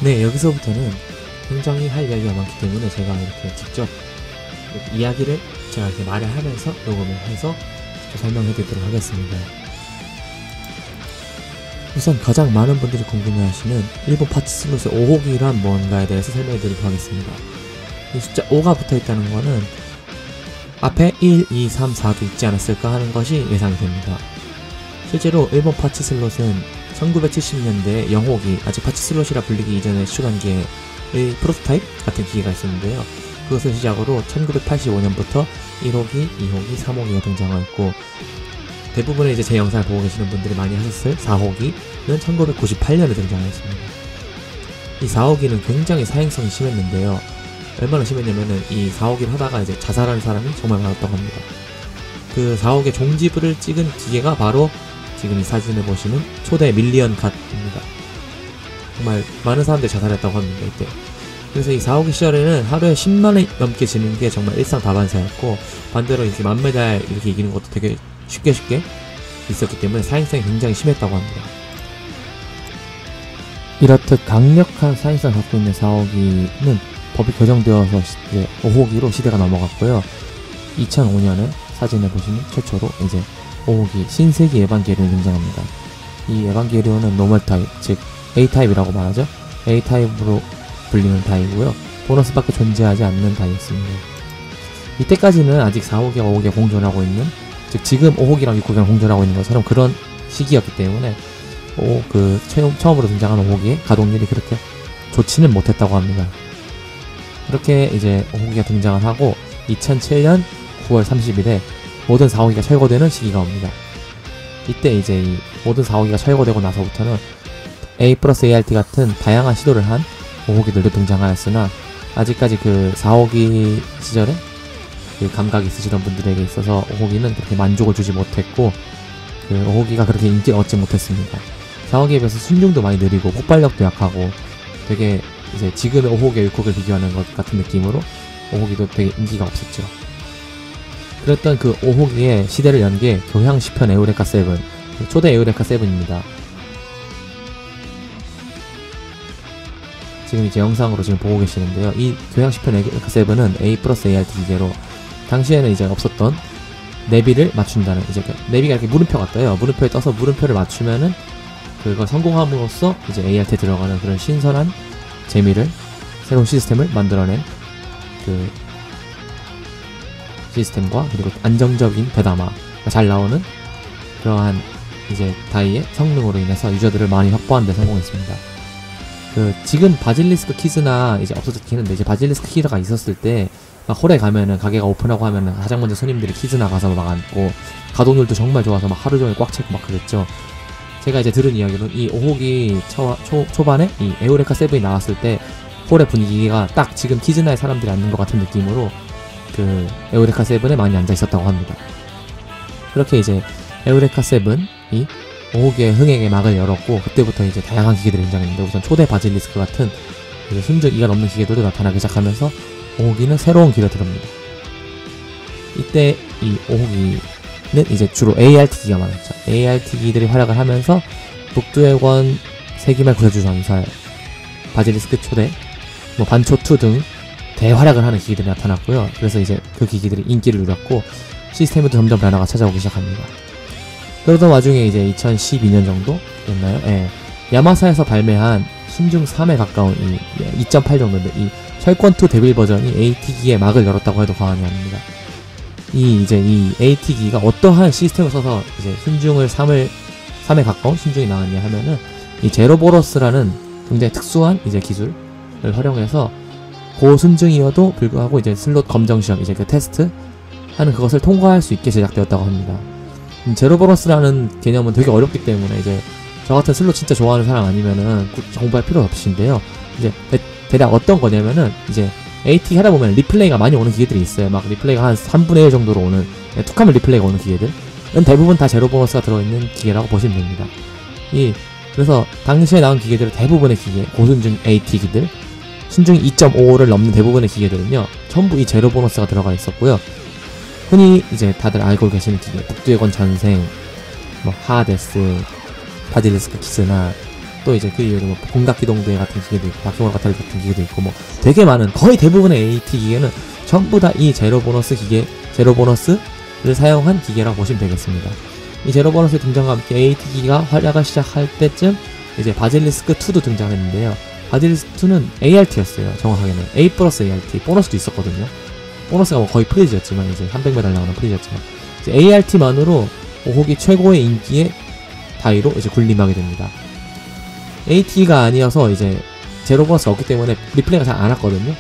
네, 여기서부터는 굉장히 할 이야기가 많기 때문에 제가 이렇게 직접 이야기를 제가 이렇게 말을 하면서 녹음을 해서 설명해 드리도록 하겠습니다. 우선 가장 많은 분들이 궁금해하시는 일본 파츠 슬롯의 5호기란 뭔가에 대해서 설명해 드리도록 하겠습니다. 이 숫자 5가 붙어있다는 거는 앞에 1, 2, 3, 4도 있지 않았을까 하는 것이 예상이 됩니다. 실제로 일본 파츠 슬롯은 1970년대 0호기, 아직 파츠 슬롯이라 불리기 이전의 시간기의 프로토타입 같은 기계가 있었는데요. 그것을 시작으로 1985년부터 1호기, 2호기, 3호기가 등장하였고, 대부분의 이제 제 영상을 보고 계시는 분들이 많이 하셨을 4호기는 1998년에 등장하였습니다. 이 4호기는 굉장히 사행성이 심했는데요. 얼마나 심했냐면은 이 4호기를 하다가 이제 자살하는 사람이 정말 많았다고 합니다. 그 4호기의 종지부를 찍은 기계가 바로 지금 이 사진을 보시는 초대 밀리언 갓입니다. 정말 많은 사람들이 자살했다고 합니다, 이때. 그래서 이 4호기 시절에는 하루에 10만원 넘게 지는 게 정말 일상다반사였고, 반대로 이렇게 만메달 이렇게 이기는 것도 되게 쉽게 있었기 때문에 사행성이 굉장히 심했다고 합니다. 이렇듯 강력한 사행성을 갖고 있는 4호기는 법이 개정되어서 이제 5호기로 시대가 넘어갔고요. 2005년에 사진을 보시면 최초로 이제 5호기 신세기 에반게리온이 등장합니다. 이 에반게리온은 노멀 타입, 즉 A타입이라고 말하죠. A타입으로 불리는 타입이고요. 보너스밖에 존재하지 않는 타입이었습니다. 이때까지는 아직 4호기와 5호기가 공존하고 있는, 즉 지금 5호기랑 6호기랑 공존하고 있는 것처럼 그런 시기였기 때문에 처음으로 등장한 5호기의 가동률이 그렇게 좋지는 못했다고 합니다. 그렇게 이제 5호기가 등장을 하고 2007년 9월 30일에 모든 4호기가 철거되는 시기가 옵니다. 이때 이제 이 모든 4호기가 철거되고 나서부터는 A 플러스 ART 같은 다양한 시도를 한 5호기들도 등장하였으나, 아직까지 그 4호기 시절에 그 감각이 있으시던 분들에게 있어서 5호기는 그렇게 만족을 주지 못했고, 그 5호기가 그렇게 인기를 얻지 못했습니다. 4호기에 비해서 순중도 많이 느리고 폭발력도 약하고, 되게 이제 지금의 5호기와 6호기를 비교하는 것 같은 느낌으로 5호기도 되게 인기가 없었죠. 그랬던 그 5호기의 시대를 연 게 교향 10편 에우레카 7, 초대 에우레카 7입니다. 지금 이제 영상으로 지금 보고 계시는데요. 이 교향 10편 에우레카 7은 A 플러스 ART 기계로 당시에는 이제 없었던 내비를 맞춘다는, 이제 내비가 이렇게 물음표가 떠요. 물음표에 떠서 물음표를 맞추면은 그걸 성공함으로써 이제 ART에 들어가는 그런 신선한 재미를, 새로운 시스템을 만들어낸 그 시스템과, 그리고 안정적인 배담화가 잘 나오는 그러한 이제 다이의 성능으로 인해서 유저들을 많이 확보하는 데 성공했습니다. 지금 바질리스크 키즈나 이제 없어졌긴 했는데, 이제 바질리스크 키즈가 있었을 때 막 홀에 가면은, 가게가 오픈하고 하면은 가장 먼저 손님들이 키즈나 가서 막 앉고, 가동률도 정말 좋아서 막 하루 종일 꽉 채고 막 그랬죠. 제가 이제 들은 이야기로는 이 5호기 초반에 이 에우레카 7이 나왔을 때 홀의 분위기가 딱 지금 키즈나에 사람들이 앉는 것 같은 느낌으로 그 에우레카 7에 많이 앉아 있었다고 합니다. 그렇게 이제 에우레카 7이 5호기의 흥행의 막을 열었고, 그때부터 이제 다양한 기계들이 등장했는데, 우선 초대 바질리스크 같은 이제 순정 2가 넘는 기계들도 나타나기 시작하면서 5호기는 새로운 길을 들읍니다. 이때 이 5호기는 이제 주로 ART 기가 많았죠. ART 기들이 활약을 하면서 북두해권 세기말 구세주 전설, 바질리스크 초대, 반초2 등 대활약을 하는 기기들이 나타났고요. 그래서 이제 그 기기들이 인기를 누렸고, 시스템에도 점점 변화가 찾아오기 시작합니다. 그러던 와중에 이제 2012년 정도 됐나요? 예. 야마사에서 발매한 순중 3에 가까운 2.8 정도인데, 이 철권2 데빌 버전이 AT기의 막을 열었다고 해도 과언이 아닙니다. 이 AT기가 어떠한 시스템을 써서 이제 순중을 3에 가까운 순중이 나왔냐 하면은, 이 제로보러스라는 굉장히 특수한 이제 기술을 활용해서 고순중이어도 불구하고 이제 슬롯 검정 시험, 이제 그 테스트 하는 그것을 통과할 수 있게 제작되었다고 합니다. 제로보러스라는 개념은 되게 어렵기 때문에 이제 저 같은 슬롯 진짜 좋아하는 사람 아니면은 공부할 필요 없으신데요. 이제 대략 어떤 거냐면은, 이제 AT 하다 보면 리플레이가 많이 오는 기계들이 있어요. 막 리플레이가 한 3분의 1 정도로 오는, 툭하면 리플레이가 오는 기계들은 대부분 다 제로보너스가 들어있는 기계라고 보시면 됩니다. 그래서 당시에 나온 기계들은 대부분의 기계, 고순중 AT 기들, 순중 2.5를 넘는 대부분의 기계들은요, 전부 이 제로보너스가 들어가 있었고요. 흔히 이제 다들 알고 계시는 기계, 북두해권 전생, 하데스, 바질리스크 키즈나 또 이제 그 이외에도 뭐 공각기동대 같은 기계도 있고 바퀴모노 같은 기계도 있고 뭐 되게 많은 거의 대부분의 AT 기계는 전부 다 이 제로 보너스 기계, 제로 보너스를 사용한 기계라고 보시면 되겠습니다. 이 제로 보너스 등장과 함께 AT 기기가 활약을 시작할 때쯤 이제 바질리스크 2도 등장했는데요. 바질리스크 2는 ART였어요. 정확하게는 A 플러스 ART, 보너스도 있었거든요. 보너스가 뭐 거의 프리즈였지만 이제 300메달 나오는 프리즈였지만 이제 ART만으로 오호기 최고의 인기의 다이로 이제 군림하게 됩니다. AT가 아니어서 이제 제로 보너스가 없기 때문에 리플레이가 잘 안 왔거든요.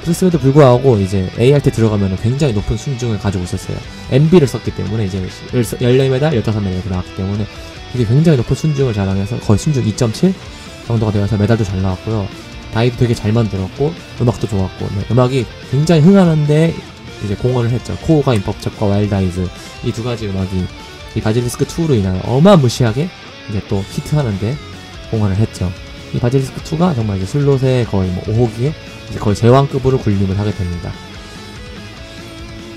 그랬음에도 불구하고 이제 ART 들어가면 굉장히 높은 순중을 가지고 있었어요. MB를 썼기 때문에 이제 14메달, 15메달 이렇게 나왔기 때문에 이게 굉장히 높은 순중을 자랑해서 거의 순중 2.7 정도가 되어서 메달도 잘 나왔고요. 다이도 되게 잘 만들었고 음악도 좋았고 네, 음악이 굉장히 흥하는데 이제 공헌을 했죠. 코어가 임법첩과 와일드 아이즈 이 두 가지 음악이 이 바질리스크 2로 인하여 어마무시하게 이제 또 히트하는데 공헌을 했죠. 이 바질리스크 2가 정말 이제 슬롯의 거의 뭐 5호기에 이제 거의 제왕급으로 군림을 하게 됩니다.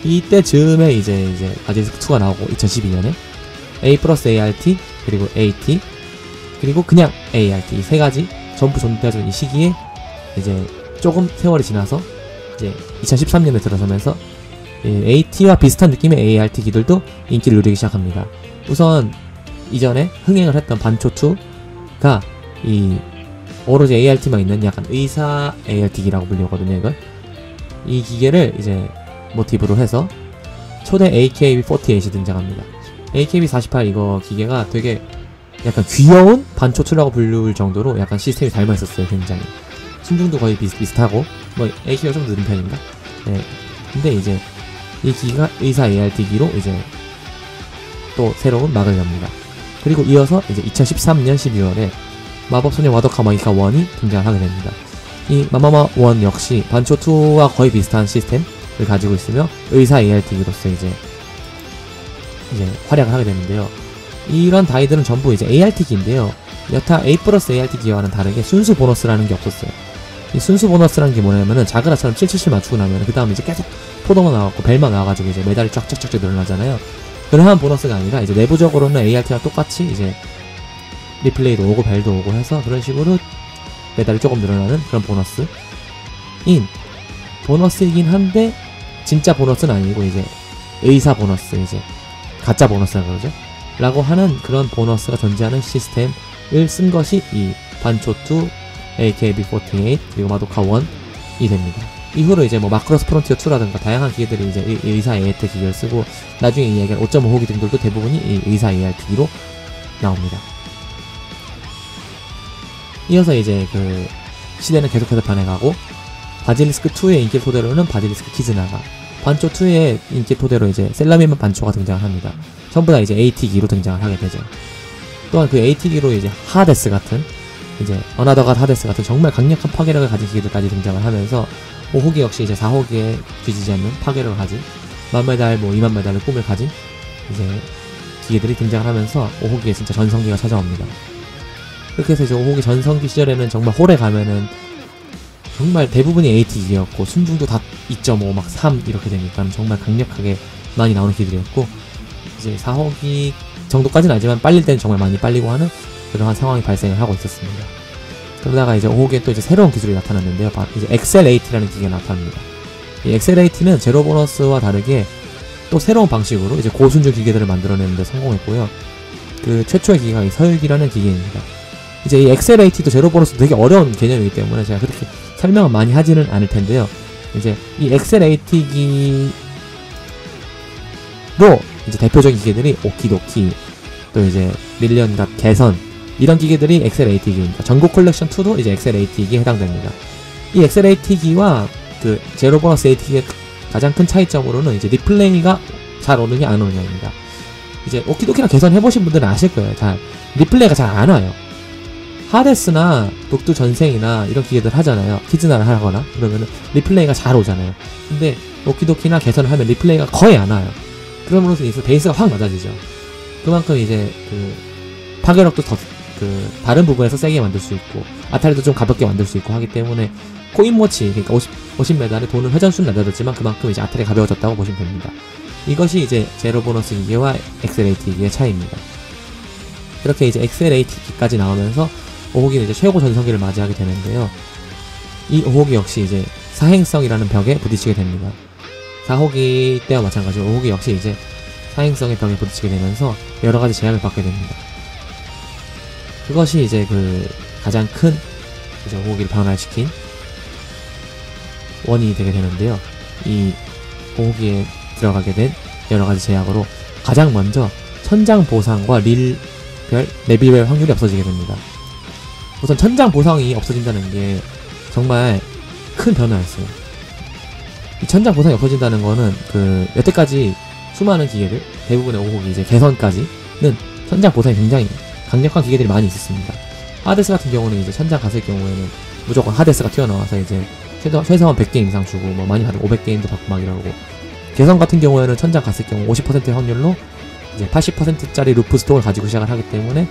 이때 즈음에 이제 바질리스크 2가 나오고 2012년에 A 플러스 ART 그리고 AT 그리고 그냥 ART 이 세 가지 전부 존재하던 이 시기에 이제 조금 세월이 지나서 이제 2013년에 들어서면서 AT와 비슷한 느낌의 ART 기들도 인기를 누리기 시작합니다. 우선 이전에 흥행을 했던 반초2가 이 오로지 ART만 있는 약간 의사 ART 기라고 불리거든요. 이걸 이 기계를 이제 모티브로 해서 초대 AKB48이 등장합니다. AKB48 이거 기계가 되게 약간 귀여운 반초2라고 불릴 정도로 약간 시스템이 닮아있었어요. 굉장히 순중도 거의 비슷하고 뭐 AKB가 좀 느린 편인가? 네. 근데 이제 이 기기가 의사 ART 기로 이제 또 새로운 막을 엽니다. 그리고 이어서 이제 2013년 12월에 마법소녀 마도카 마기카 1이 등장을 하게 됩니다. 이 마마마 1 역시 반초2와 거의 비슷한 시스템을 가지고 있으며 의사 ART 기로서 이제 활약을 하게 되는데요. 이런 다이들은 전부 이제 ART 기인데요. 여타 A 플러스 ART 기와는 다르게 순수 보너스라는 게 없었어요. 이 순수 보너스라는 게 뭐냐면은 자그라처럼 777 맞추고 나면 그 다음에 이제 계속 포도만 나와갖고 벨만 나와가지고 이제 메달이 쫙쫙쫙 늘어나잖아요. 그러한 보너스가 아니라 이제 내부적으로는 ART랑 똑같이 이제 리플레이도 오고 벨도 오고 해서 그런 식으로 메달이 조금 늘어나는 그런 보너스이긴 한데 진짜 보너스는 아니고 이제 의사 보너스 이제 가짜 보너스라 그러죠. 라고 하는 그런 보너스가 존재하는 시스템을 쓴 것이 이 반초2 AKB48 그리고 마도카 1이 됩니다. 이후로 이제 뭐 마크로스 프론티어 2라든가 다양한 기계들이 이제 의사 ART 기계를 쓰고 나중에 이야기한 5.5호기 등들도 대부분이 이 의사 ART 기로 나옵니다. 이어서 이제 그 시대는 계속해서 변해가고 바질리스크 2의 인기 토대로는 바질리스크 키즈나가 반초2의 인기 토대로 이제 셀라미만 반초가 등장을 합니다. 전부 다 이제 AT기로 등장을 하게 되죠. 또한 그 AT기로 이제 하데스 같은 이제 어나더갓 하데스 같은 정말 강력한 파괴력을 가진 기계들까지 등장을 하면서 5호기 역시 이제 4호기에 뒤지지 않는 파괴력을 가진 10,000메달 뭐 20,000메달의 꿈을 가진 이제 기계들이 등장을 하면서 5호기에 진짜 전성기가 찾아옵니다. 그렇게 해서 이제 5호기 전성기 시절에는 정말 홀에 가면은 정말 대부분이 AT기였고 순중도 다 2.5 막 3 이렇게 되니까 정말 강력하게 많이 나오는 기들이었고 이제 4호기 정도까지는 아니지만 빨릴 때는 정말 많이 빨리고 하는 그러한 상황이 발생을 하고 있었습니다. 그러다가 이제 5호기에 또 이제 새로운 기술이 나타났는데요. 이제 XL-AT라는 기계가 나타납니다. 이 XL-AT는 제로 보너스와 다르게 또 새로운 방식으로 이제 고순중 기계들을 만들어내는데 성공했고요. 그 최초의 기계가 이 서율기라는 기계입니다. 이제 이 XL-AT도 제로 보너스 되게 어려운 개념이기 때문에 제가 그렇게 설명을 많이 하지는 않을 텐데요. 이제 이 XL-AT 기로 이제 대표적인 기계들이 오키도키, 또 이제 밀리언갓 개선 이런 기계들이 XL-AT 기입니다. 전국 컬렉션 2도 이제 XL-AT 기에 해당됩니다. 이 XL-AT 기와 그 제로 보너스 AT 기의 가장 큰 차이점으로는 이제 리플레이가 잘 오느냐 안 오느냐입니다. 이제 오키도키랑 개선해보신 분들은 아실 거예요. 잘 리플레이가 잘 안 와요. 하데스나 북두 전생이나 이런 기계들 하잖아요. 키즈나를 하거나 그러면은 리플레이가 잘 오잖아요. 근데 오키도키나 개선을 하면 리플레이가 거의 안 와요. 그럼으로써 인해서 베이스가 확 낮아지죠. 그만큼 이제 그 파괴력도 더 그 다른 부분에서 세게 만들 수 있고 아타리도 좀 가볍게 만들 수 있고 하기 때문에 코인모치 그러니까 50메달의 도는 회전수는 낮아졌지만 그만큼 이제 아타리 가벼워졌다고 보시면 됩니다. 이것이 이제 제로 보너스 기계와 XL-AT 기계의 차이입니다. 이렇게 이제 XL-AT 기까지 나오면서 5호기는 이제 최고 전성기를 맞이하게 되는데요. 이 5호기 역시 이제 사행성이라는 벽에 부딪히게 됩니다. 4호기 때와 마찬가지로 5호기 역시 이제 사행성의 벽에 부딪히게 되면서 여러가지 제약을 받게 됩니다. 그것이 이제 그 가장 큰 이제 5호기를 변화시킨 원인이 되게 되는데요. 이 5호기에 들어가게 된 여러가지 제약으로 가장 먼저 천장 보상과 레빌별 확률이 없어지게 됩니다. 우선 천장 보상이 없어진다는 게 정말 큰 변화였어요. 이 천장 보상이 없어진다는 거는 그 여태까지 수많은 기계들, 대부분의 5호기 이제 개선까지는 천장 보상이 굉장히 강력한 기계들이 많이 있었습니다. 하데스 같은 경우는 이제 천장 갔을 경우에는 무조건 하데스가 튀어나와서 이제 최소한 100게임 이상 주고 뭐 많이 받으면 500게임도 받고 막 이러고, 개선 같은 경우에는 천장 갔을 경우 50%의 확률로 이제 80%짜리 루프 스톡을 가지고 시작을 하기 때문에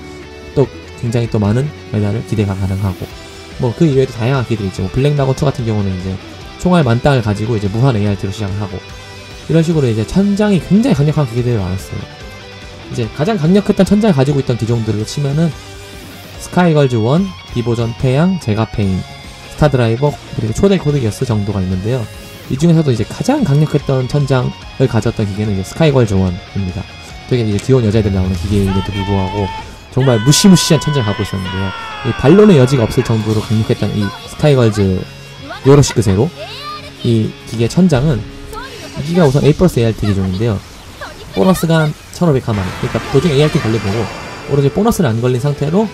또 굉장히 또 많은 메달을 기대가 가능하고, 뭐 그 이외에도 다양한 기들이 있죠. 블랙라곤 2 같은 경우는 이제 총알 만땅을 가지고 이제 무한 ART로 시작을 하고, 이런 식으로 이제 천장이 굉장히 강력한 기계들이 많았어요. 이제 가장 강력했던 천장을 가지고 있던 기종들을 치면은 스카이걸즈 1, 디보전 태양, 제가페인, 스타드라이버, 그리고 초대 코드기어스 정도가 있는데요. 이 중에서도 이제 가장 강력했던 천장을 가졌던 기계는 이제 스카이걸즈 1입니다. 되게 이제 귀여운 여자애들 나오는 기계임에도 불구하고 정말 무시무시한 천장을 갖고 있었는데요. 이 반론의 여지가 없을 정도로 강력했던 이 스카이걸즈 요로시크 제로, 이 기계 천장은 이 기계가 우선 A 플러스 ART 기종인데요. 보너스가 1500하마리, 그러니까 도중에 ART 걸려보고 오로지 보너스를 안 걸린 상태로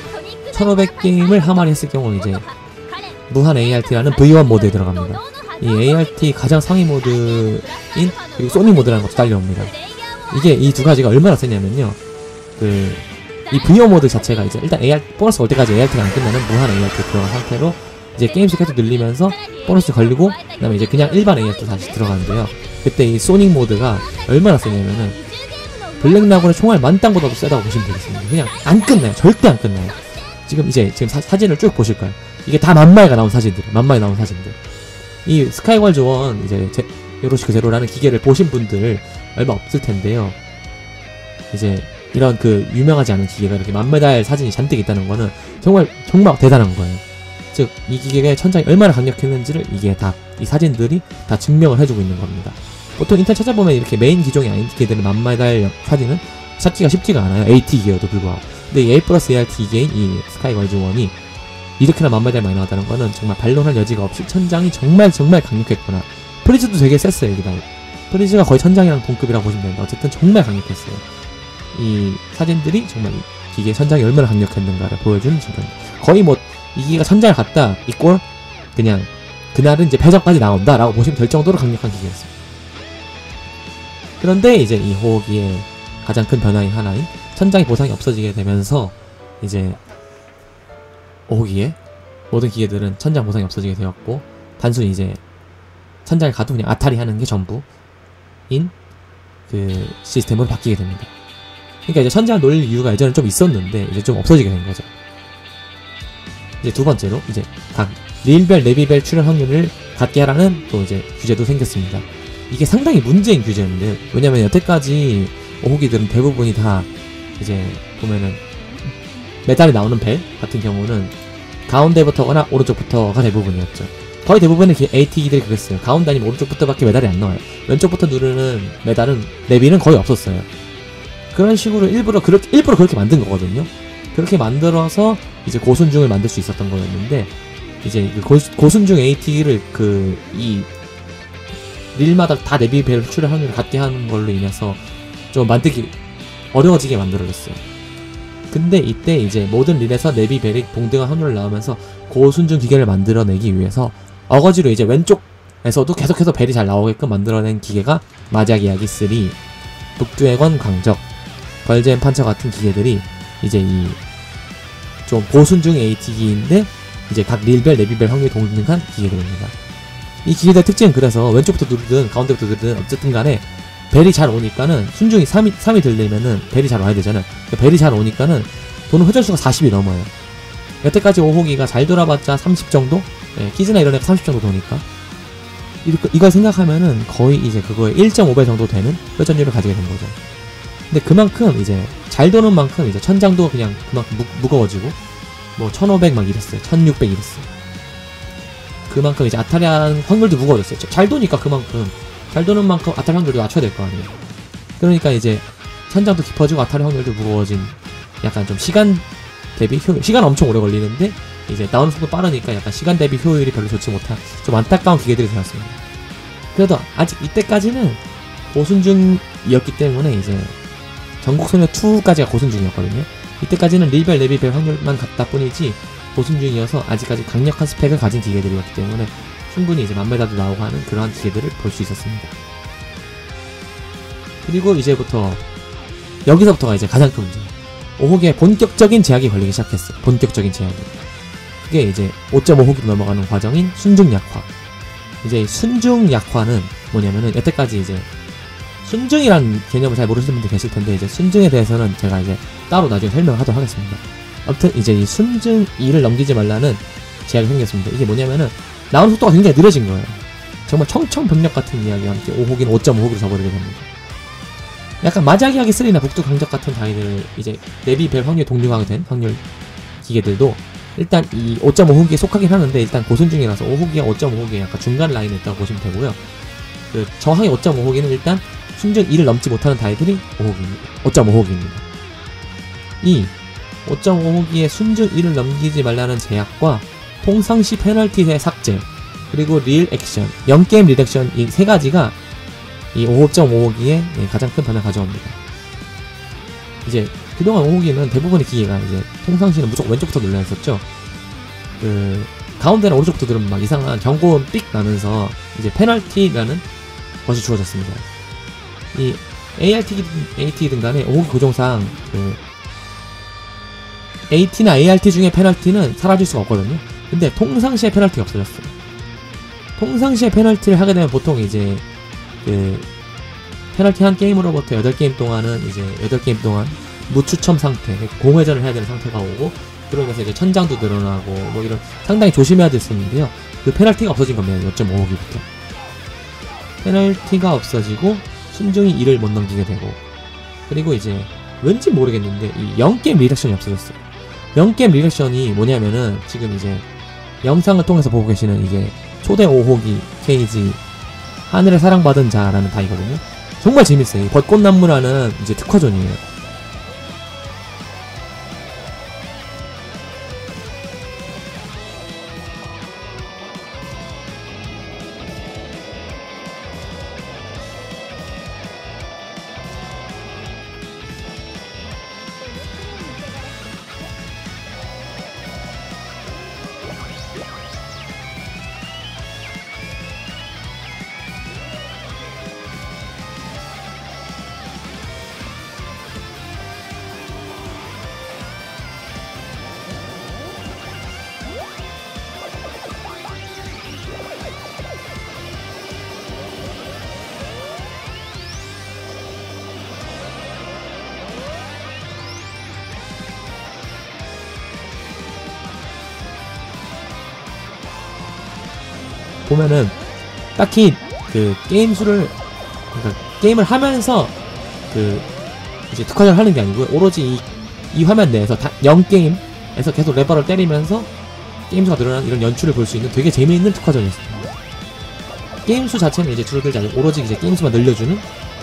1500게임을 하마리 했을 경우 이제 무한 ART라는 V1 모드에 들어갑니다. 이 ART 가장 상위 모드인 그리고 소닉 모드라는 것도 달려옵니다. 이게 이 두 가지가 얼마나 세냐면요, 이 V1 모드 자체가 이제 일단 보너스 올 때까지 ART가 안 끝나는 무한 ART 들어간 상태로 이제 게임수 계속 늘리면서 보너스 걸리고, 그 다음에 이제 그냥 일반 ART 다시 들어가는데요. 그때 이 소닉 모드가 얼마나 세냐면은 블랙라곤의 총알 만땅보다도 세다고 보시면 되겠습니다. 그냥 안 끝나요. 절대 안 끝나요. 지금 사진을 쭉 보실 거예요. 이게 다 만마에가 나온 사진들, 만마에 나온 사진들. 이 스카이월즈 1 이제 요로시크 제로라는 기계를 보신 분들 얼마 없을 텐데요. 이제 이런 그 유명하지 않은 기계가 이렇게 만메달 사진이 잔뜩 있다는 거는 정말 대단한 거예요. 즉 이 기계의 천장이 얼마나 강력했는지를 이게 다 이 사진들이 다 증명을 해주고 있는 겁니다. 보통 인터넷 찾아보면 이렇게 메인 기종이 아닌 기계들은 만메달 사진은 찾기가 쉽지가 않아요. AT 기계여도 불구하고. 근데 이 A 플러스 ART 기계인 이 스카이월즈 1이 이렇게나 만메달 많이 나왔다는 거는 정말 반론할 여지가 없이 천장이 정말 강력했구나. 프리즈도 되게 셌어요. 여기다 프리즈가 거의 천장이랑 동급이라고 보시면 되는데 어쨌든 정말 강력했어요. 이 사진들이 정말 이 기계의 천장이 얼마나 강력했는가를 보여주는 순간입니다. 거의 뭐 이 기계가 천장을 갖다 이꼴 그냥 그날은 이제 패전까지 나온다 라고 보시면 될 정도로 강력한 기계였어요. 그런데 이제 이 호호기의 가장 큰 변화인 하나인 천장의 보상이 없어지게 되면서 이제 5호기에 모든 기계들은 천장 보상이 없어지게 되었고, 단순히 이제 천장을 가도 그냥 아타리 하는 게 전부인 그 시스템으로 바뀌게 됩니다. 그러니까 이제 천장을 놀릴 이유가 예전에 좀 있었는데 이제 좀 없어지게 된 거죠. 이제 두 번째로 이제 각 릴별, 레비별 출현 확률을 갖게 하라는 또 이제 규제도 생겼습니다. 이게 상당히 문제인 규제인데요. 왜냐면 여태까지 5호기들은 대부분이 다 이제 보면은 메달이 나오는 벨 같은 경우는 가운데부터거나 오른쪽부터가 대부분이었죠. 거의 대부분의 AT기들이 그랬어요. 가운데 아니면 오른쪽부터밖에 메달이 안 나와요. 왼쪽부터 누르는 메달은, 레비는 거의 없었어요. 그런 식으로 일부러 그렇게 만든 거거든요. 그렇게 만들어서 이제 고순중을 만들 수 있었던 거였는데, 이제 그 고순중 AT를 이 릴마다 다 레비벨 출현 확률을 갖게 하는 걸로 인해서 좀 만들기 어려워지게 만들어졌어요. 근데 이때 이제 모든 릴에서 레비벨이 동등한 확률을 나오면서 고순중 기계를 만들어내기 위해서 어거지로 이제 왼쪽에서도 계속해서 벨이 잘 나오게끔 만들어낸 기계가 마지막 이야기 3, 북두해권 강적, 벌젠 판처 같은 기계들이 이제 이 좀 고순중 AT기인데 이제 각 릴벨, 레비벨 확률이 동등한 기계들입니다. 이 기계들의 특징은 그래서 왼쪽부터 누르든 가운데부터 누르든 어쨌든 간에 벨이 잘 오니까는 순중이 3이 들리면은 벨이 잘 와야 되잖아요. 그러니까 벨이 잘 오니까는 도는 회전수가 40이 넘어요. 여태까지 5호기가 잘 돌아봤자 30 정도? 예, 키즈나 이런 애가 30 정도 도니까. 이걸 생각하면은 거의 이제 그거의 1.5배 정도 되는 회전율을 가지게 된 거죠. 근데 그만큼 이제 잘 도는 만큼 이제 천장도 그냥 그만큼 무거워지고, 뭐 1500 막 이랬어요. 1600 이랬어요. 그만큼 이제 아타리 확률도 무거워졌어요. 잘 도니까 그만큼 잘 도는 만큼 아타리 확률도 낮춰야 될 거 아니에요. 그러니까 이제 천장도 깊어지고 아타리 확률도 무거워진, 약간 좀 시간 대비 효율, 시간 엄청 오래 걸리는데 이제 나오는 속도 빠르니까 약간 시간 대비 효율이 별로 좋지 못한 좀 안타까운 기계들이 되었습니다. 그래도 아직 이때까지는 고순 중이었기 때문에 이제 전국소녀2까지가 고순 중이었거든요. 이때까지는 릴벨, 레비벨 확률만 같다 뿐이지 고순 중이어서 아직까지 강력한 스펙을 가진 기계들이었기 때문에 충분히 이제 만메달도 나오고 하는 그러한 기계들을 볼 수 있었습니다. 그리고 이제부터 여기서부터가 이제 가장 큰 문제. 오호기에 본격적인 제약이 걸리기 시작했어요. 본격적인 제약이. 그게 이제 5.5호기로 넘어가는 과정인 순중 약화. 이제 이 순중 약화는 뭐냐면은 여태까지 이제 순중이란 개념을 잘 모르시는 분들 계실 텐데 이제 순중에 대해서는 제가 이제 따로 나중에 설명을 하도록 하겠습니다. 아무튼 이제 이 순중 2를 넘기지 말라는 제약이 생겼습니다. 이게 뭐냐면은 나오는 속도가 굉장히 느려진 거예요. 정말 청청병력 같은 이야기와 함께 5호기는 5.5호기로 접어들게 됩니다. 약간 마자기하기 3나 북두 강적 같은 다이들 이제 레비벨 확률 동등하게 된 확률 기계들도 일단 이 5.5호기에 속하긴 하는데 일단 고순중이라서 5호기와 5.5호기에 약간 중간 라인에 있다고 보시면 되고요. 그 정확히 5.5호기는 일단 순중 2를 넘지 못하는 다이들이 5.5호기입니다. 이 5.5호기에 순중 2를 넘기지 말라는 제약과 통상시 페널티의 삭제, 그리고 릴 액션, 0게임 릴 액션 이 세 가지가 이 5.5호기에 가장 큰 변화를 가져옵니다. 이제 그동안 5호기는 대부분의 기계가 이제 통상시는 무조건 왼쪽부터 눌러야 했었죠. 그 가운데나 오른쪽부터 누르면 막 이상한 경고음 삑 나면서 이제 페널티라는 것이 주어졌습니다. 이 AT든 간에 5호기 고정상 그 AT나 ART 중에 페널티는 사라질 수가 없거든요. 근데 통상시에 페널티가 없어졌어요. 통상시에 페널티를 하게 되면 보통 이제 그 페널티 한 게임으로부터 8게임 동안은 이제 8게임 동안 무추첨 상태, 공회전을 해야 되는 상태가 오고, 그러면서 이제 천장도 늘어나고 뭐 이런 상당히 조심해야 됐었는데요. 그 페널티가 없어진 겁니다. 5.5호기부터 페널티가 없어지고 순중이 2를 못 넘기게 되고, 그리고 이제 왠지 모르겠는데 이 0게임 리액션이 없어졌어요. 0게임 리액션이 뭐냐면은 지금 이제 영상을 통해서 보고 계시는 이제 초대 5호기 케이지 하늘의 사랑받은 자라는 다이거든요. 정말 재밌어요. 벚꽃나무라는 이제 특화존이에요. 보면은 딱히 그 게임 수를, 그러니까 게임을 하면서 그 이제 특화전을 하는 게 아니고요. 오로지 이 화면 내에서 0게임에서 계속 레버를 때리면서 게임 수가 늘어나는 이런 연출을 볼 수 있는 되게 재미있는 특화전이었습니다. 게임 수 자체는 이제 줄어들지 않고 오로지 이제 게임 수만 늘려주는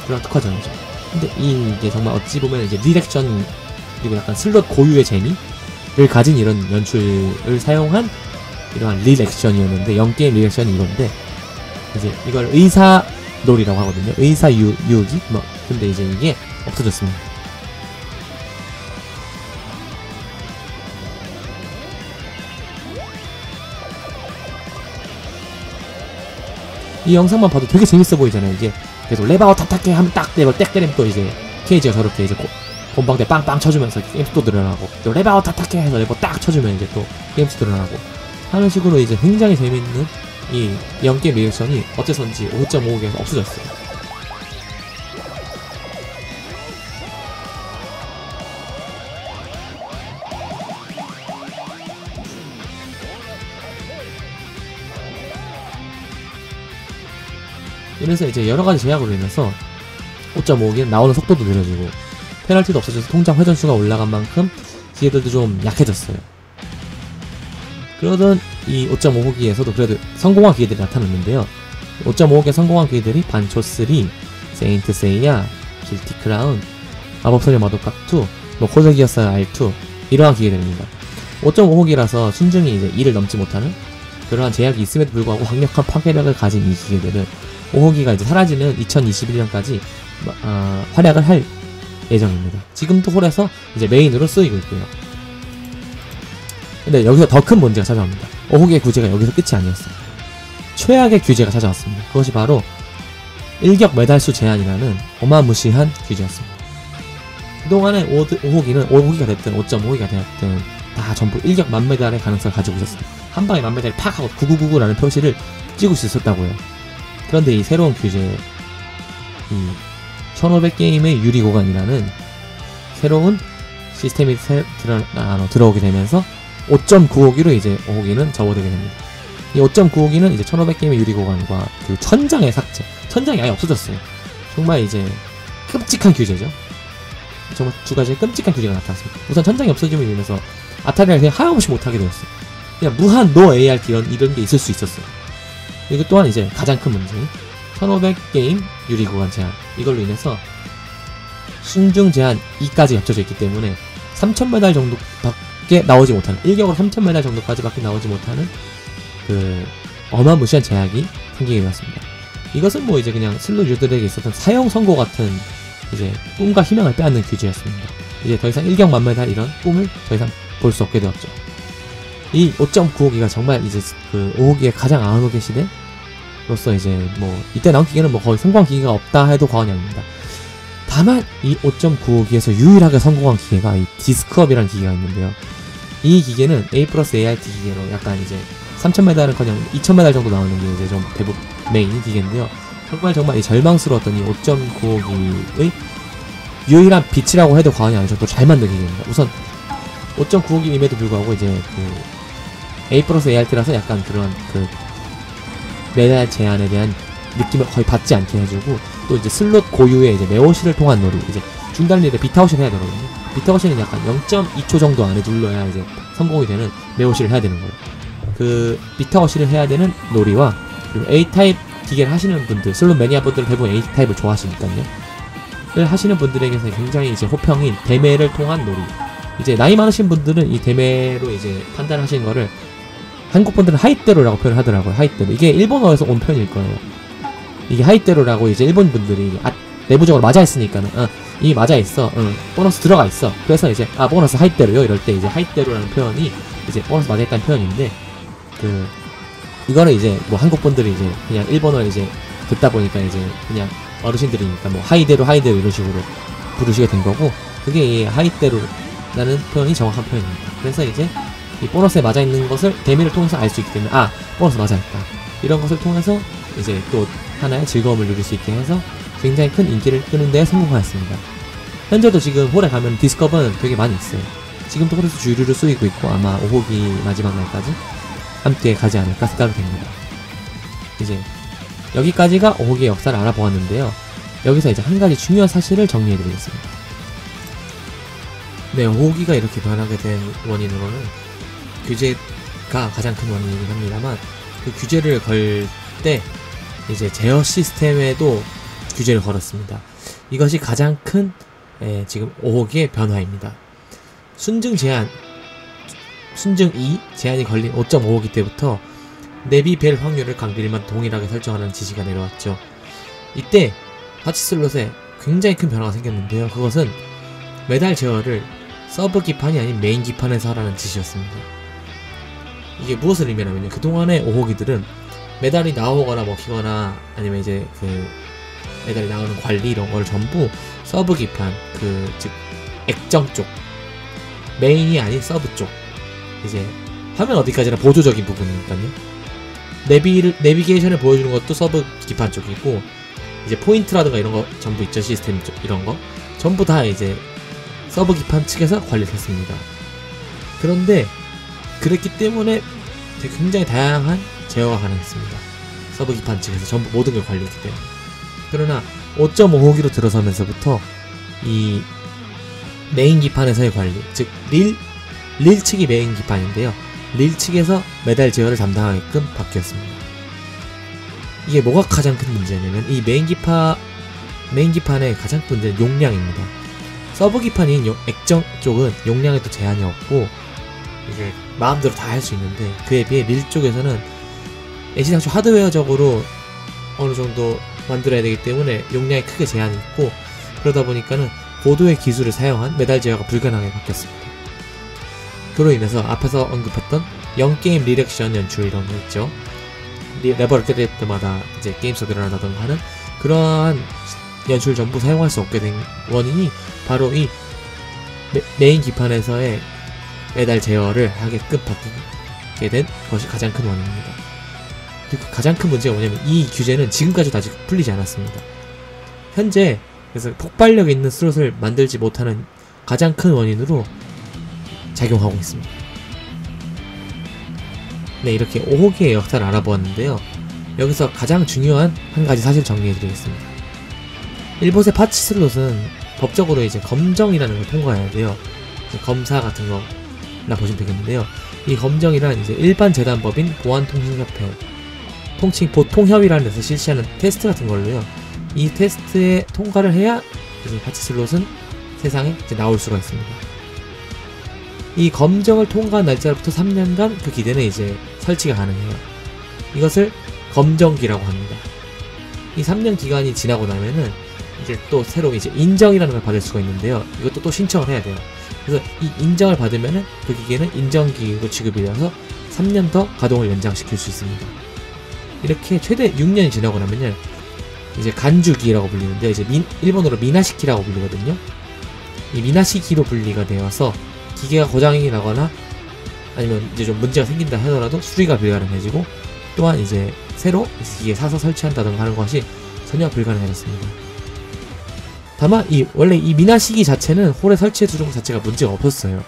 그런 특화전이죠. 근데 이게 정말 어찌 보면 이제 리액션 그리고 약간 슬롯 고유의 재미를 가진 이런 연출을 사용한 이러한 리액션이었는데, 0게임 리액션이 이건데 이제 이걸 의사놀이라고 하거든요. 의사유기 뭐, 근데 이제 이게 없어졌습니다. 이 영상만 봐도 되게 재밌어 보이잖아요. 이게 계속 레바오 탑탑게 하면 딱 레버 딱 때리면 또 이제 케이지가 저렇게 이제 곰방대 빵빵 쳐주면서 게임수 또 늘어나고, 또 레바오 탑탑게 해서 레버 딱 쳐주면 이제 또 게임수 늘어나고 하는 식으로 이제 굉장히 재밌는 이 0게임 리액션이 어째선지 5.5호기에서 없어졌어요. 이래서 이제 여러가지 제약으로 인해서 5.5호기는 나오는 속도도 느려지고 페널티도 없어져서 통장 회전수가 올라간 만큼 기계들도 좀 약해졌어요. 그러던 이 5.5호기에서도 그래도 성공한 기계들이 나타났는데요. 5.5호기에 성공한 기계들이 반초 3, 세인트 세이야, 길티 크라운, 마법소녀 마도카2, 뭐 코드 기어스 R2 이러한 기계들입니다. 5.5호기라서 순중이 이제 2를 넘지 못하는 그러한 제약이 있음에도 불구하고 강력한 파괴력을 가진 이 기계들은 5호기가 이제 사라지는 2021년까지 활약을 할 예정입니다. 지금도 홀에서 이제 메인으로 쓰이고 있고요. 근데 여기서 더 큰 문제가 찾아옵니다. 5호기의 규제가 여기서 끝이 아니었어요. 최악의 규제가 찾아왔습니다. 그것이 바로 일격 메달수 제한이라는 어마무시한 규제였습니다. 그동안에 5호기가 됐든 5.5호기가 되었든 다 전부 일격 만메달의 가능성을 가지고 있었습니다. 한 방에 만메달을 팍 하고 9999라는 표시를 찍을 수 있었다고요. 그런데 이 새로운 규제, 이 1500게임의 유리고간이라는 새로운 시스템이 들어오게 되면서 5.9호기로 이제 5호기는 접어들게 됩니다. 이 5.9호기는 이제 1500게임의 유리고간과 그 천장의 삭제, 천장이 아예 없어졌어요. 정말 이제 끔찍한 규제죠. 정말 두 가지의 끔찍한 규제가 나타났습니다. 우선 천장이 없어짐으로 인해서 아타리가 그냥 하염없이 못하게 되었어요. 그냥 무한 노 ART 이런 게 있을 수 있었어요. 그리고 또한 이제 가장 큰 문제, 1500게임 유리구간 제한, 이걸로 인해서 순중 제한 2까지 겹쳐져 있기 때문에 3000메달 정도밖에 나오지 못하는, 일격으로 3000메달 정도까지밖에 나오지 못하는 그 어마무시한 제약이 생기게 되었습니다. 이것은 뭐 이제 그냥 슬롯 유저들에게 있었던 사형 선고 같은 이제 꿈과 희망을 빼앗는 규제였습니다. 이제 더 이상 일격 만메달 이런 꿈을 더 이상 볼 수 없게 되었죠. 이 5.9호기가 정말 이제 그 5호기의 가장 아흔호기 시대로서 이제 뭐 이때 나온 기계는 뭐 거의 성공한 기계가 없다 해도 과언이 아닙니다. 다만 이 5.9호기에서 유일하게 성공한 기계가 이 디스크업이라는 기계가 있는데요. 이 기계는 A 플러스 ART 기계로 약간 이제 3000메달은커녕 2000메달 정도 나오는 게 이제 좀 대부분 메인 기계인데요. 정말 이 절망스러웠던 이 5.9호기의 유일한 빛이라고 해도 과언이 아닐 정도로 잘 만든 기계입니다. 우선 5.9호기임에도 불구하고 이제 그 A 플러스 ART라서 약간 그런 그 메달 제한에 대한 느낌을 거의 받지 않게 해주고, 또 이제 슬롯 고유의 이제 네오시를 통한 놀이, 이제 중단리에 비타오시를 해야 되거든요. 비타오시는 약간 0.2초 정도 안에 눌러야 이제 성공이 되는 네오시를 해야 되는 거예요. 그 비타오시를 해야 되는 놀이와 그리고 A타입 기계를 하시는 분들, 슬롯 매니아 분들은 대부분 A타입을 좋아하시니까요. 를 하시는 분들에게서 굉장히 이제 호평인 대매를 통한 놀이. 이제 나이 많으신 분들은 이 대매로 이제 판단하시는 거를 한국 분들은 하이대로라고 표현을 하더라고요. 하이대로. 이게 일본어에서 온 표현일 거예요. 이게 하이대로라고 이제 일본 분들이 내부적으로 맞아 있으니까는 이미 맞아 있어. 보너스 들어가 있어. 그래서 이제 보너스 하이대로요. 이럴 때 이제 하이대로라는 표현이 이제 보너스 맞아 있다는 표현인데, 그 이거는 이제 뭐 한국 분들이 이제 그냥 일본어를 이제 듣다 보니까 이제 그냥 어르신들이니까 뭐 하이대로 이런 식으로 부르시게 된 거고, 그게 이 하이대로라는 표현이 정확한 표현입니다. 그래서 이제 이 보너스에 맞아 있는 것을 대미를 통해서 알 수 있기 때문에 보너스 맞아 있다, 이런 것을 통해서 이제 또 하나의 즐거움을 누릴 수 있게 해서 굉장히 큰 인기를 끄는 데 성공하였습니다. 현재도 지금 홀에 가면 디스컵은 되게 많이 있어요. 지금도 홀에서 주류를 쓰이고 있고 아마 5호기 마지막 날까지 함께 가지 않을까 생각이 됩니다. 이제 여기까지가 5호기의 역사를 알아보았는데요. 여기서 이제 한 가지 중요한 사실을 정리해드리겠습니다. 네, 5호기가 이렇게 변하게 된 원인으로는 규제가 가장 큰 원인이긴 합니다만, 그 규제를 걸 때 이제 제어 시스템에도 규제를 걸었습니다. 이것이 가장 큰 지금 5호기의 변화입니다. 순증 2 제한이 걸린 5.5호기 때부터 내비 벨 확률을 강딜만 동일하게 설정하는 지시가 내려왔죠. 이때 하치 슬롯에 굉장히 큰 변화가 생겼는데요. 그것은 메달 제어를 서브 기판이 아닌 메인 기판에서 하라는 지시였습니다. 이게 무엇을 의미하냐면요, 그동안의 5호기들은 메달이 나오거나 먹히거나 아니면 이제 그 메달이 나오는 관리 이런 걸 전부 서브 기판, 즉 액정 쪽, 메인이 아닌 서브 쪽, 이제 화면 어디까지나 보조적인 부분이니까요. 내비게이션을 보여주는 것도 서브 기판 쪽이고, 이제 포인트라든가 이런 거 전부 있죠, 시스템 쪽 이런 거 전부 다 이제 서브 기판 측에서 관리를 했습니다. 그런데 그랬기 때문에 굉장히 다양한 제어가 가능했습니다. 서브 기판 측에서 전부 모든 걸 관리했기 때문에. 그러나 5.5호기로 들어서면서부터 이 메인 기판에서의 관리, 즉 릴 측이 메인 기판인데요. 릴 측에서 메달 제어를 담당하게끔 바뀌었습니다. 이게 뭐가 가장 큰 문제냐면 이 메인 기판의 가장 큰 문제는 용량입니다. 서브 기판인 액정 쪽은 용량에도 제한이 없고 이제 마음대로 다 할 수 있는데, 그에 비해 릴 쪽에서는 애시당초 하드웨어적으로 어느 정도 만들어야 되기 때문에 용량에 크게 제한이 있고, 그러다 보니까는 고도의 기술을 사용한 메달 제어가 불가능하게 바뀌었습니다. 그로 인해서 앞에서 언급했던 0게임 리렉션 연출 이런 거 있죠. 레버를 때릴 때마다 이제 게임 속이 일어나던가 하는 그러한 연출 전부 사용할 수 없게 된 원인이 바로 이 메인 기판에서의 메달 제어를 하게끔 바뀌게 된 것이 가장 큰 원인입니다. 그리고 가장 큰 문제가 뭐냐면 이 규제는 지금까지도 아직 풀리지 않았습니다. 현재 그래서 폭발력 있는 슬롯을 만들지 못하는 가장 큰 원인으로 작용하고 있습니다. 네, 이렇게 5호기의 역사를 알아보았는데요. 여기서 가장 중요한 한 가지 사실 정리해드리겠습니다. 일본의 파츠 슬롯은 법적으로 이제 검정이라는 걸 통과해야 돼요. 검사 같은 거라 보시면 되겠는데요. 이 검정이란 이제 일반 재단법인 보안통신협회, 통칭 보통협이라는 데서 실시하는 테스트 같은 걸로요. 이 테스트에 통과를 해야 이제 파츠 슬롯은 세상에 이제 나올 수가 있습니다. 이 검정을 통과한 날짜로부터 3년간 그 기대는 이제 설치가 가능해요. 이것을 검정기라고 합니다. 이 3년 기간이 지나고 나면은 이제 또 새로 이제 인정이라는 걸 받을 수가 있는데요. 이것도 또 신청을 해야 돼요. 그래서 이 인정을 받으면은 그 기계는 인정기기로 취급이 되어서 3년 더 가동을 연장시킬 수 있습니다. 이렇게 최대 6년이 지나고 나면요, 이제 간주기라고 불리는데 이제 일본어로 미나시키라고 불리거든요. 이 미나시키로 분리가 되어서 기계가 고장이 나거나 아니면 이제 좀 문제가 생긴다 하더라도 수리가 불가능해지고, 또한 이제 새로 기계 사서 설치한다든가 하는 것이 전혀 불가능해졌습니다. 다만 원래 이 미나시기 자체는 홀에 설치해 두는 것 자체가 문제가 없었어요.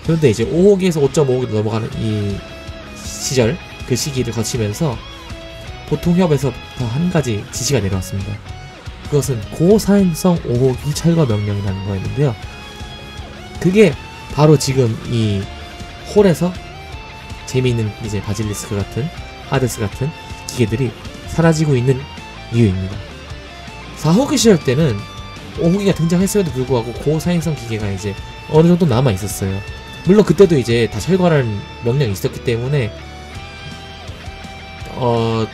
그런데 이제 5호기에서 5.5호기로 넘어가는 이 시절, 그 시기를 거치면서 보통협에서부터 한 가지 지시가 내려왔습니다. 그것은 고사행성 5호기 철거 명령이라는 거였는데요. 그게 바로 지금 이 홀에서 재미있는 이제 바질리스크 같은, 하데스 같은 기계들이 사라지고 있는 이유입니다. 4호기 시절 때는 5호기가 등장했음에도 불구하고 고사행성 기계가 이제 어느 정도 남아 있었어요. 물론 그때도 이제 다 철거라는 명령이 있었기 때문에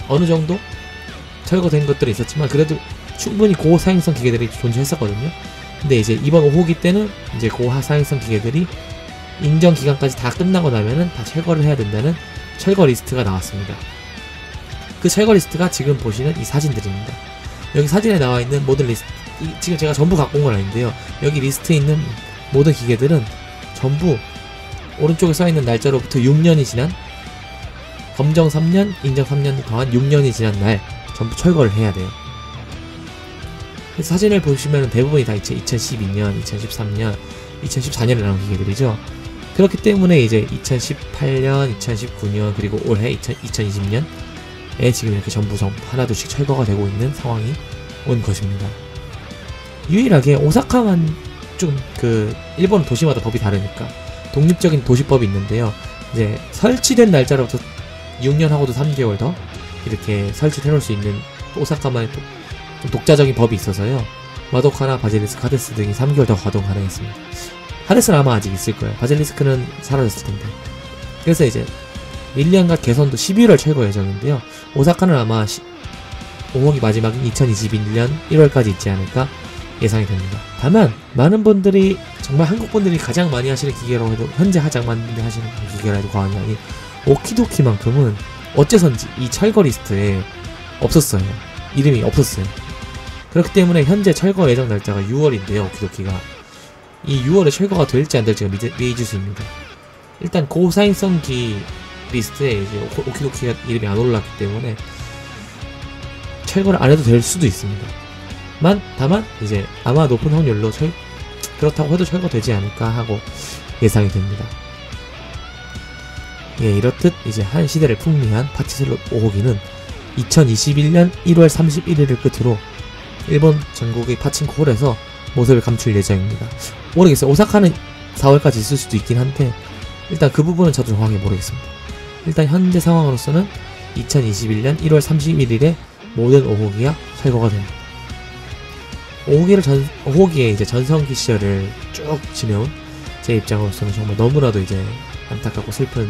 어느 정도 철거된 것들이 있었지만 그래도 충분히 고사행성 기계들이 존재했었거든요. 근데 이제 이번 5호기 때는 이제 고사행성 기계들이 인정 기간까지 다 끝나고 나면은 다 철거를 해야 된다는 철거 리스트가 나왔습니다. 그 철거 리스트가 지금 보시는 이 사진들입니다. 여기 사진에 나와 있는 모든 리스트, 지금 제가 전부 갖고 온 건 아닌데요. 여기 리스트에 있는 모든 기계들은 전부 오른쪽에 써 있는 날짜로부터 6년이 지난, 검정 3년, 인정 3년 더한 6년이 지난 날 전부 철거를 해야 돼요. 그래서 사진을 보시면 대부분이 다 2012년, 2013년, 2014년에 나온 기계들이죠. 그렇기 때문에 이제 2018년, 2019년, 그리고 올해 2020년에 지금 이렇게 전부 하나둘씩 철거가 되고 있는 상황이 온 것입니다. 유일하게 오사카만 좀 일본 도시마다 법이 다르니까 독립적인 도시법이 있는데요. 이제 설치된 날짜로부터 6년하고도 3개월 더 이렇게 설치를 해놓을 수 있는 오사카만의 좀 독자적인 법이 있어서요. 마도카나 바질리스크, 하데스 등이 3개월 더 가동 가능했습니다. 하데스는 아마 아직 있을 거예요. 바질리스크는 사라졌을 텐데. 그래서 이제 릴리안과 개선도 11월 철거 예정인데요. 오사카는 아마 5호기 마지막인 2021년 1월까지 있지 않을까 예상이 됩니다. 다만 많은 분들이, 정말 한국 분들이 가장 많이 하시는 기계라고 해도, 현재 가장 많이 하시는 기계라 해도 과언이 아닌 오키도키만큼은 어째선지 이 철거 리스트에 없었어요. 이름이 없었어요. 그렇기 때문에 현재 철거 예정 날짜가 6월인데요. 오키도키가 이 6월에 철거가 될지 안 될지가 미지수입니다. 일단 고사행성기 리스트에 이제 오키도키가 이름이 안 올랐기 때문에 철거를 안 해도 될 수도 있습니다. 다만 이제 아마 높은 확률로 그렇다고 해도 철거되지 않을까 하고 예상이 됩니다. 예, 이렇듯 이제 한 시대를 풍미한 파츠슬롯 5호기는 2021년 1월 31일을 끝으로 일본 전국의 파친코 홀에서 모습을 감출 예정입니다. 모르겠어요. 오사카는 4월까지 있을 수도 있긴 한데 일단 그 부분은 저도 정확히 모르겠습니다. 일단 현재 상황으로서는 2021년 1월 31일에 모든 5호기가 철거가 됩니다. 5호기의 이제 전성기 시절을 쭉 지내온 제 입장으로서는 정말 너무나도 이제 안타깝고 슬픈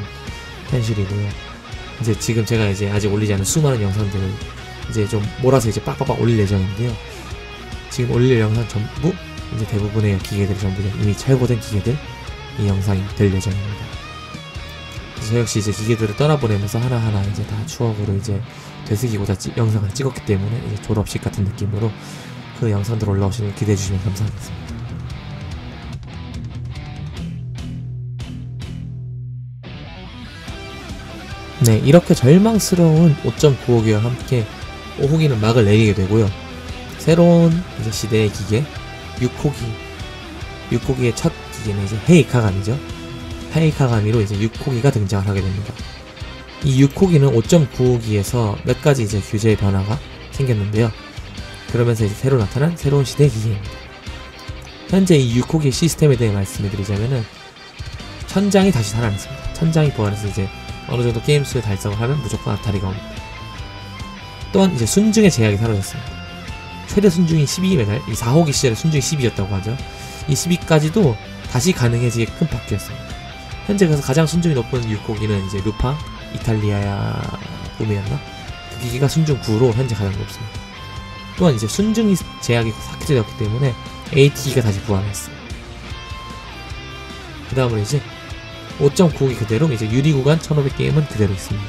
현실이고요. 이제 지금 제가 이제 아직 올리지 않은 수많은 영상들을 이제 좀 몰아서 이제 빡빡빡 올릴 예정인데요. 지금 올릴 영상 전부 이제 대부분의 기계들이 전부 이미 철거된 기계들 이 영상이 될 예정입니다. 저 역시 이제 기계들을 떠나보내면서 하나하나 이제 다 추억으로 이제 되새기고 다 영상을 찍었기 때문에 이제 졸업식 같은 느낌으로 그 영상들 올라오시면 기대해 주시면 감사하겠습니다. 네, 이렇게 절망스러운 5.95기와 함께 5호기는 막을 내리게 되고요. 새로운 이제 시대의 기계 6호기의 첫 기계는 이제 헤이카가미죠. 헤이카가미로 이제 6호기가 등장을 하게 됩니다. 이 6호기는 5.95기에서 몇 가지 이제 규제의 변화가 생겼는데요. 그러면서 이제 새로 나타난 새로운 시대의 기계입니다. 현재 이 6호기 시스템에 대해 말씀을 드리자면은 천장이 다시 살아났습니다. 천장이 부활해서 이제 어느 정도 게임 수를 달성을 하면 무조건 아타리가 옵니다. 또한 이제 순중의 제약이 사라졌습니다. 최대 순중이 12m, 이 4호기 시절에 순중이 12였다고 하죠. 이 12까지도 다시 가능해지게끔 바뀌었습니다. 현재 그래서 가장 순중이 높은 6호기는 이제 루팡, 이탈리아 봄이었나? 그 기기가 순중 9로 현재 가장 높습니다. 또한 이제 순중이 제약이 삭제되었기 때문에 AT기가 다시 부활했어요. 그 다음으로 이제 5.95기 그대로 이제 유리 구간 1500게임은 그대로 있습니다.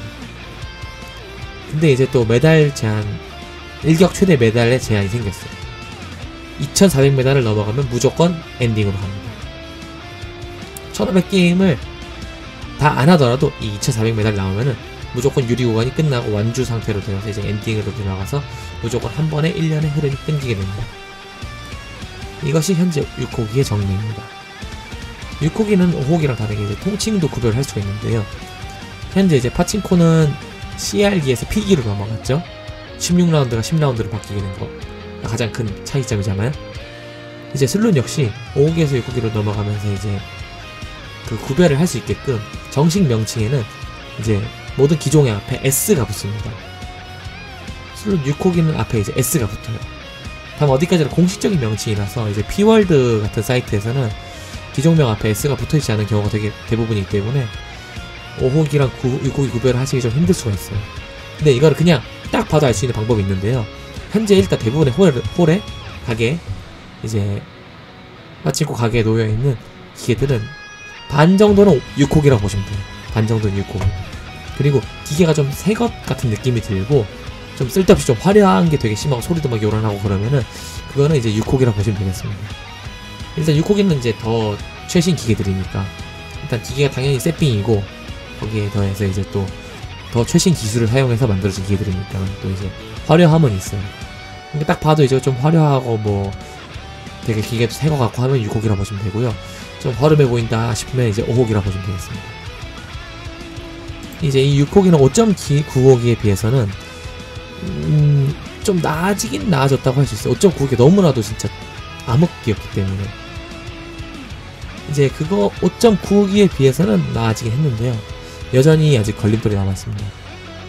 근데 이제 또 메달 제한, 일격 최대 메달의 제한이 생겼어요. 2400메달을 넘어가면 무조건 엔딩으로 갑니다. 1500게임을 다 안 하더라도 이 2400메달 나오면은 무조건 유리 구간이 끝나고 완주 상태로 되어서 이제 엔딩으로 들어가서 무조건 한 번에 1년의 흐름이 끊기게 됩니다. 이것이 현재 6호기의 정리입니다. 6호기는 5호기랑 다르게 이제 통칭도 구별을 할 수가 있는데요. 현재 이제 파친코는 CR기에서 P기로 넘어갔죠. 16라운드가 10라운드로 바뀌게 된 거 가장 큰 차이점이잖아요. 이제 슬롯 역시 5호기에서 6호기로 넘어가면서 이제 그 구별을 할 수 있게끔 정식 명칭에는 이제 모든 기종의 앞에 S가 붙습니다. 슬롯 6호기는 앞에 이제 S가 붙어요. 다만 어디까지나 공식적인 명칭이라서 이제 P월드 같은 사이트에서는 기종명 앞에 S가 붙어있지 않은 경우가 되게 대부분이기 때문에 5호기랑 6호기 구별을 하시기 좀 힘들 수가 있어요. 근데 이거를 그냥 딱 봐도 알 수 있는 방법이 있는데요. 현재 일단 대부분의 홀에 가게 이제 마치고 가게에 놓여있는 기계들은 반 정도는 6호기라고 보시면 돼요. 반 정도는 6호기. 그리고 기계가 좀 새 것 같은 느낌이 들고 좀 쓸데없이 좀 화려한 게 되게 심하고 소리도 막 요란하고 그러면은 그거는 이제 6호기라고 보시면 되겠습니다. 일단 6호기는 이제 더 최신 기계들이니까 일단 기계가 당연히 세핑이고 거기에 더해서 이제 또 더 최신 기술을 사용해서 만들어진 기계들이니까 또 이제 화려함은 있어요. 근데 딱 봐도 이제 좀 화려하고 뭐 되게 기계도 새 거 같고 하면 6호기라고 보시면 되고요. 좀 허름해 보인다 싶으면 이제 5호기라고 보시면 되겠습니다. 이제 이 6호기는 5.95호기에 비해서는 좀 나아지긴 나아졌다고 할 수 있어요. 5.95호기 너무나도 진짜 암흑기였기 때문에 이제 그거 5.95호기에 비해서는 나아지긴 했는데요. 여전히 아직 걸림돌이 남아있습니다.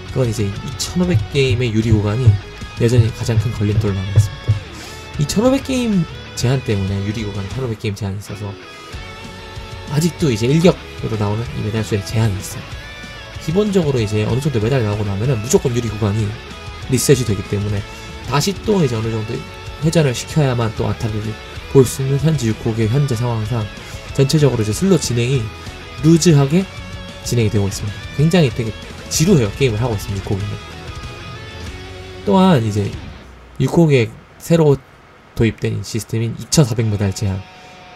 그건 이제 2500게임의 유리 구간이 여전히 가장 큰 걸림돌로 남아있습니다. 이 1500게임 제한 때문에 유리 구간 1500게임 제한이 있어서 아직도 이제 일격으로 나오는 이 메달 수에 제한이 있어요. 기본적으로 이제 어느 정도 메달이 나오고 나면은 무조건 유리 구간이 리셋이 되기 때문에 다시 또 이제 어느 정도 회전을 시켜야만 또 아타리를 볼 수 있는 현재 6호기의 현재 상황상 전체적으로 이제 슬롯 진행이 루즈하게 진행이 되고 있습니다. 굉장히 되게 지루해요. 게임을 하고 있습니다. 6호기는. 또한 이제 6호기에 새로 도입된 시스템인 2400메달 제한,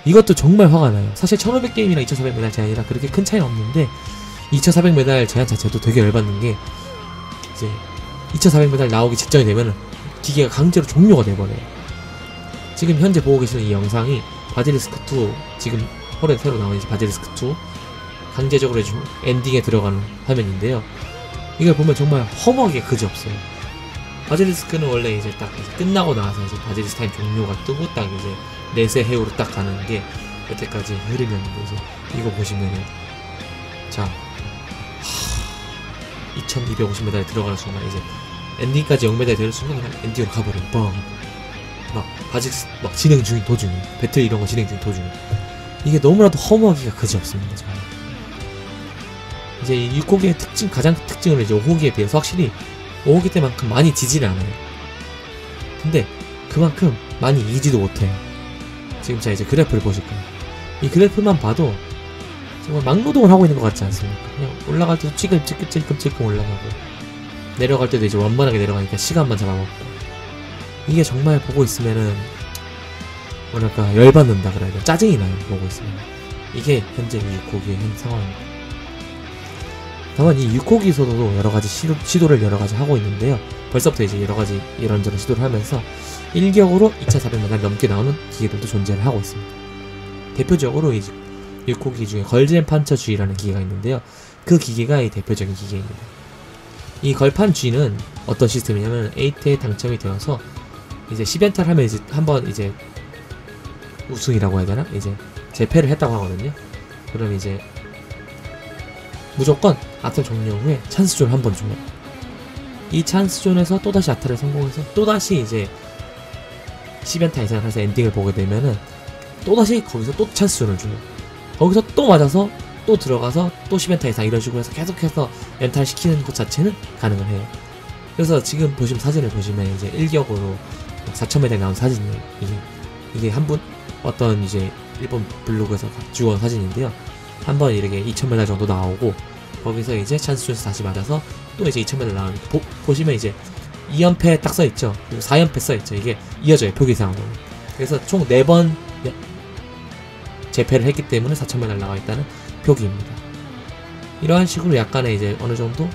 이것도 정말 화가 나요. 사실 1500게임이랑 2400메달 제한이랑 그렇게 큰 차이는 없는데 2400메달 제한 자체도 되게 열받는 게 이제 2400메달 나오기 직전이 되면 기계가 강제로 종료가 돼버려요. 지금 현재 보고 계시는 이 영상이 바질리스크2 지금 홀에 새로 나온 이제 바질리스크2 강제적으로 해준 엔딩에 들어가는 화면인데요. 이걸 보면 정말 허무하게 그지없어요. 바질리스크는 원래 이제 딱 이제 끝나고 나서 이제 바질리스크 타임 종료가 뜨고 딱 이제 내세 해우로 딱 가는 게 여태까지 흐름이었는데 이제 이거 보시면은 자, 2250m에 들어가는 순간 이제 엔딩까지 0m에 되는 순간 그냥 엔딩으로 가버려. 뻥. 막 아직 막 진행 중인 도중에 배틀 이런 거 진행 중인 도중에 이게 너무나도 허무하기가 그지없습니다. 정말. 이제 이 6호기의 특징, 가장 특징은 이제 5호기에 비해서 확실히 5호기 때만큼 많이 지지를 않아요. 근데 그만큼 많이 이기지도 못해요. 지금 자 이제 그래프를 보실 거예요. 이 그래프만 봐도 정말 막노동을 하고 있는 것 같지 않습니까? 그냥 올라갈 때도 찔끔찔끔 올라가고 내려갈 때도 이제 완만하게 내려가니까 시간만 잡아먹고 이게 정말 보고 있으면은 뭐랄까 열받는다 그래야 돼. 짜증이 나요. 보고 있으면. 이게 현재 이 6호기의 현 상황입니다. 다만 이 6호기에서도 여러가지 시도를 여러가지 하고 있는데요. 벌써부터 이제 여러가지 이런저런 시도를 하면서 일격으로 2400m 넘게 나오는 기계들도 존재를 하고 있습니다. 대표적으로 이제 6호기 중에 걸젠 판처 G라는 기계가 있는데요. 그 기계가 이 대표적인 기계입니다. 이 걸판 G는 어떤 시스템이냐면 8에 당첨이 되어서 이제 10연타를 하면 이제 한번 이제 우승이라고 해야 되나? 이제 재패를 했다고 하거든요. 그럼 이제 무조건 아탈 종료 후에 찬스존을 한번 줘요. 이 찬스존에서 또다시 아탈을 성공해서 또다시 이제 10연타 이상을 해서 엔딩을 보게 되면은 또다시 거기서 또 찬스존을 줘요. 거기서 또 맞아서 또 들어가서 또 10연타 이상 이런 식으로 해서 계속해서 연타를 시키는 것 자체는 가능을 해요. 그래서 지금 보시면 사진을 보시면 이제 일격으로 4000m에 나온 사진이에요. 이게 한 분 어떤 이제 일본 블로그에서 주원 사진인데요. 한번 이렇게 2000m 정도 나오고 거기서 이제 찬스존에서 다시 맞아서 또 이제 2000m 나오니까 보시면 이제 2연패 딱 써있죠. 그리고 4연패 써있죠. 이게 이어져요. 표기상으로. 그래서 총 4번 재패를 했기 때문에 4000m 나가 있다는 표기입니다. 이러한 식으로 약간의 이제 어느 정도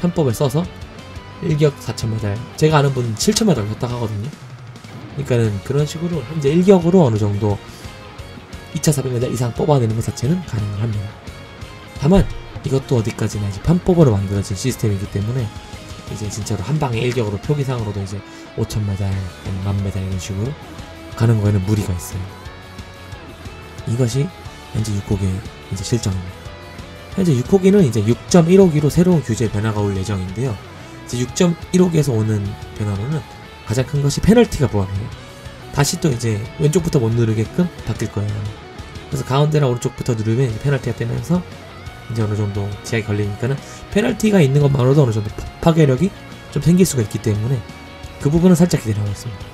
편법을 써서 일격 4000m, 제가 아는 분은 7000m를 했다 하거든요. 그러니까는 그런 식으로 현재 일격으로 어느 정도 2차 400m 이상 뽑아내는 것 자체는 가능을 합니다. 다만 이것도 어디까지나 이제 편법으로 만들어진 시스템이기 때문에 이제 진짜로 한 방에 일격으로 표기상으로도 이제 5000m, 10,000m 이런 식으로 가는 거에는 무리가 있어요. 이것이 현재 6호기의 이제 실정입니다. 현재 6호기는 이제 6.15기로 새로운 규제 변화가 올 예정인데요. 이제 6.15기에서 오는 변화로는 가장 큰 것이 페널티가 부활해요. 다시 또 이제 왼쪽부터 못 누르게끔 바뀔 거예요. 그래서 가운데랑 오른쪽부터 누르면 이제 페널티가 뜨면서 이제 어느 정도 제약이 걸리니까는 페널티가 있는 것만으로도 어느 정도 파괴력이 좀 생길 수가 있기 때문에 그 부분은 살짝 기대하고 있습니다.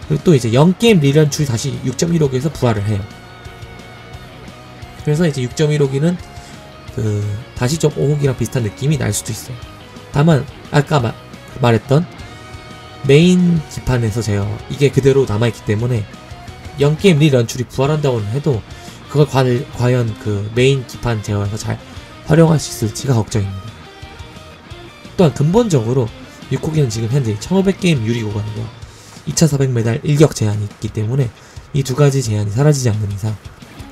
그리고 또 이제 0게임 리런출이 다시 6.15기에서 부활을 해요. 그래서 이제 6.15기는 다시 좀 5호기랑 비슷한 느낌이 날 수도 있어요. 다만 아까 말했던 메인 기판에서 제어 이게 그대로 남아있기 때문에 0게임 리런출이 부활한다고는 해도 그걸 과연 그 메인 기판 제어에서 잘 활용할 수 있을지가 걱정입니다. 또한 근본적으로 6호기는 지금 현재 1500게임 유리 구간과 2차 400m 일격 제한이 있기 때문에 이 두 가지 제한이 사라지지 않는 이상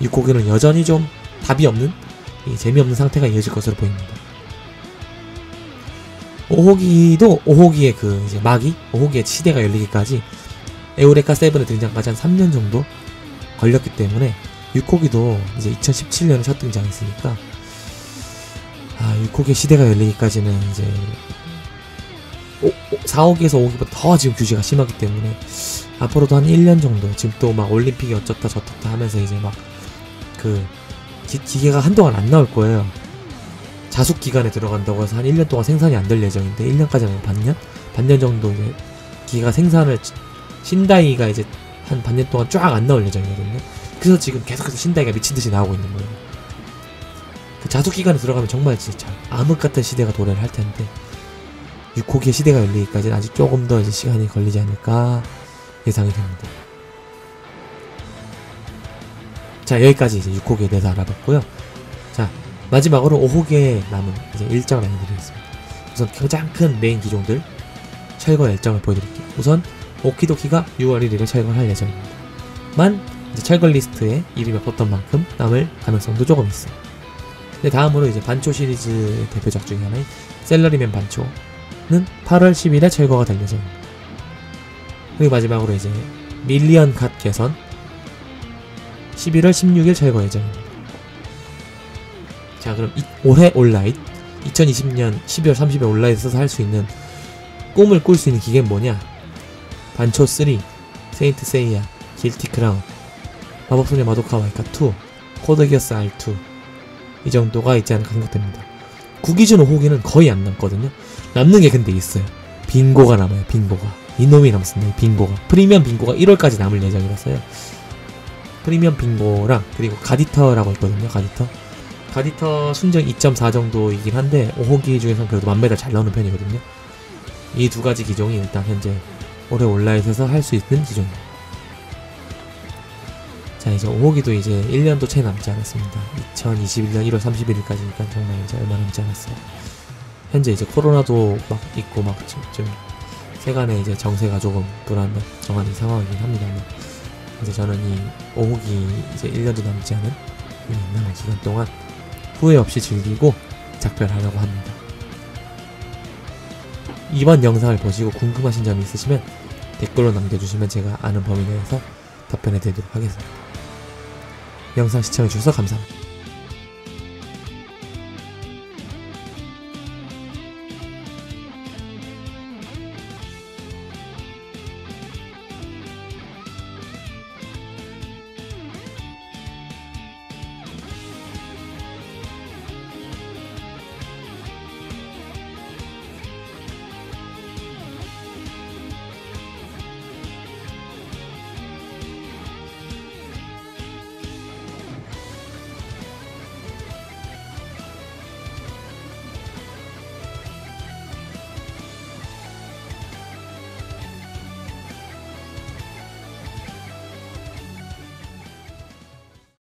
6호기는 여전히 좀 답이 없는 재미없는 상태가 이어질 것으로 보입니다. 5호기도 5호기의 그 이제 막이 5호기의 시대가 열리기까지 에우레카 7의 등장까지 한 3년 정도 걸렸기 때문에 6호기도 이제 2017년에 첫 등장했으니까 6호기의 시대가 열리기까지는 이제 4호기에서 5호기보다 더 지금 규제가 심하기 때문에 앞으로도 한 1년 정도 지금 또 막 올림픽이 어쩌다 저쩌다 하면서 이제 막 그 기계가 한동안 안 나올 거예요. 자숙 기간에 들어간다고 해서 한 1년 동안 생산이 안 될 예정인데 1년까지는 반년? 반년 정도 이제 기계가 생산을 신다이가 이제 한 반년 동안 쫙 안 나올 예정이거든요. 그래서 지금 계속해서 신다이가 미친듯이 나오고 있는 거예요. 그 자숙 기간에 들어가면 정말 진짜 암흑 같은 시대가 도래를 할 텐데 6호기의 시대가 열리기까지는 아직 조금 더 이제 시간이 걸리지 않을까 예상이 됩니다. 자, 여기까지 이제 6호기에 대해서 알아봤고요. 자, 마지막으로 5호기에 남은 이제 일정을 알려드리겠습니다. 우선 가장 큰 메인 기종들 철거 일정을 보여드릴게요. 우선 오키도키가 6월 1일에 철거를 할 예정입니다. 이제 철거 리스트에 이름이 없었던 만큼 남을 가능성도 조금 있어요. 근데 다음으로 이제 반초 시리즈 대표작 중에 하나인 셀러리맨 반초는 8월 10일에 철거가 될 예정입니다. 그리고 마지막으로 이제 밀리언 갓 개선 11월 16일 철거 예정입니다. 자, 그럼 올해 온라인 2020년 12월 30일 온라인에 서서 할 수 있는 꿈을 꿀 수 있는 기계는 뭐냐? 반초 3, 세인트 세이야, 길티 크라운, 마법소녀 마도카 와이카 2, 코드 기어스 R2 이 정도가 있지 않을까 생각됩니다. 구기준 5호기는 거의 안 남거든요. 남는 게 근데 있어요. 빙고가 남아요. 빙고가. 이놈이 남습니다. 이 빙고가. 프리미엄 빙고가 1월까지 남을 예정이라서요. 프리미엄 빙고랑 그리고 가디터라고 있거든요. 가디터 순정 2.4 정도이긴 한데 5호기 중에서는 그래도 1000m 잘 나오는 편이거든요. 이 두 가지 기종이 일단 현재 올해 온라인에서 할 수 있는 기종입니다. 자, 이제 5호기도 이제 1년도 채 남지 않았습니다. 2021년 1월 31일까지니까 정말 이제 얼마 남지 않았어요. 현재 이제 코로나도 막 있고 막 좀 세간의 이제 정세가 조금 불안정한 이 상황이긴 합니다만, 이제 저는 이 5호기 이제 1년도 남지 않은 이 남은 기간 동안 후회 없이 즐기고 작별하려고 합니다. 이번 영상을 보시고 궁금하신 점이 있으시면 댓글로 남겨주시면 제가 아는 범위 내에서 답변해 드리도록 하겠습니다. 영상 시청해주셔서 감사합니다.